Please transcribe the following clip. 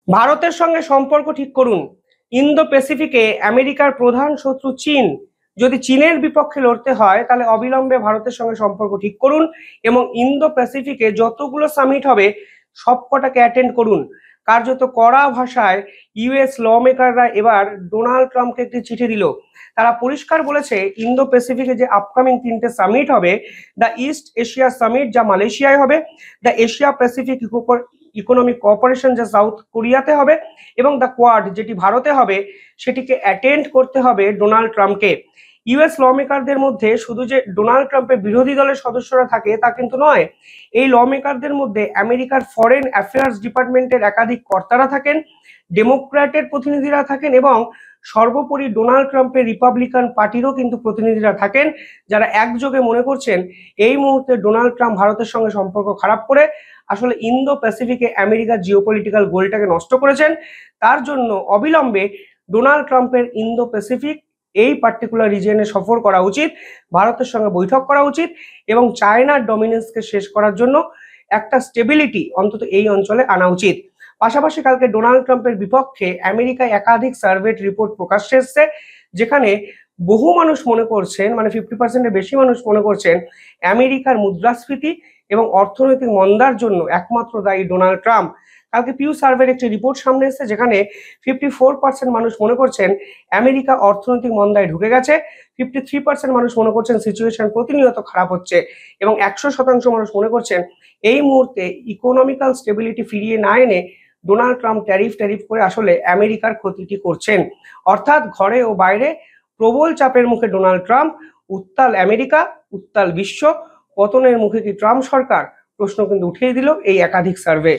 ভারতের সঙ্গে সম্পর্ক ঠিক করুন। ইন্দো প্যাসিফিকে আমেরিকার প্রধান শত্রু চীন। যদি চীনের বিপক্ষে লড়তে হয় তাহলে অবিলম্বে ভারতের সঙ্গে সম্পর্ক ঠিক করুন এবং ইন্দো প্যাসিফিকে যতগুলো সামিট হবে সবকটাকে অ্যাটেন্ড করুন। কার্যত কড়া ভাষায় ইউএস ল মেকাররা এবার ডোনাল্ড ট্রাম্পকে একটি চিঠি দিল। তারা পরিষ্কার বলেছে ইন্দো প্যাসিফিকে যে আপকামিং তিনটে সামিট হবে, দ্য ইস্ট এশিয়া সামিট যা মালয়েশিয়ায় হবে, the Asia Pacific economic cooperation যা সাউথ কোরিয়াতে হবে, এবং দ্য কোয়াড যেটি ভারতে হবে, সেটিকে অ্যাটেন্ড করতে হবে ডোনাল্ড ট্রাম্পকে। ইউএস ল মেকারদের মধ্যে শুধু যে ডোনাল্ড ট্রাম্পের বিরোধী দলের সদস্যরা থাকে তা কিন্তু নয়। এই ল মেকারদের মধ্যে আমেরিকার ফরেন অ্যাফেয়ার্স ডিপার্টমেন্টের একাধিক কর্তারা থাকেন, ডেমোক্র্যাটের প্রতিনিধিরা থাকেন এবং সর্বোপরি ডোনাল্ড ট্রাম্পের রিপাবলিকান পার্টিরও কিন্তু প্রতিনিধিরা থাকেন, যারা একযোগে মনে করছেন এই মুহূর্তে ডোনাল্ড ট্রাম্প ভারতের সঙ্গে সম্পর্ক খারাপ করে আসলে ইন্দো প্যাসিফিকে আমেরিকার জিওপলিটিক্যাল গোলটাকে নষ্ট করেছেন। তার জন্য অবিলম্বে ডোনাল্ড ট্রাম্পের ইন্দো প্যাসিফিক এই পার্টিকুলার রিজিয়নে সফর করা উচিত, ভারতের সঙ্গে বৈঠক করা উচিত এবং চায়নার ডমিনেন্সকে শেষ করার জন্য একটা স্টেবিলিটি অন্তত এই অঞ্চলে আনা উচিত। পাশাপাশি কালকে ডোনাল্ড ট্রাম্পের বিপক্ষে আমেরিকায় একাধিক সার্ভে রিপোর্ট প্রকাশ্যে এসছে, যেখানে বহু মানুষ মনে করছেন, মানে 50%-এর বেশি মানুষ মনে করছেন আমেরিকার মুদ্রাস্ফীতি এবং অর্থনৈতিক মন্দার জন্য একমাত্র দায়ী ডোনাল্ড ট্রাম্প। কালকে পিউ সার্ভের একটি রিপোর্ট সামনে এসেছে, যেখানে 54% মানুষ মনে করছেন আমেরিকা অর্থনৈতিক মন্দায় ঢুকে গেছে, 53% মানুষ মনে করছেন সিচুয়েশন প্রতিনিয়ত খারাপ হচ্ছে এবং 100% মানুষ মনে করছেন এই মুহূর্তে ইকোনমিক্যাল স্টেবিলিটি ফিরিয়ে না এনে ডোনাল্ড ট্রাম্প ট্যারিফ করে আসলে আমেরিকার ক্ষতিটি করছেন। অর্থাৎ ঘরে ও বাইরে প্রবল চাপের মুখে ডোনাল্ড ট্রাম্প, উত্তাল আমেরিকা, উত্তাল বিশ্ব, পতনের মুখে কি ট্রাম্প সরকার? প্রশ্ন কিন্তু উঠিয়ে দিল এই একাধিক সার্ভে।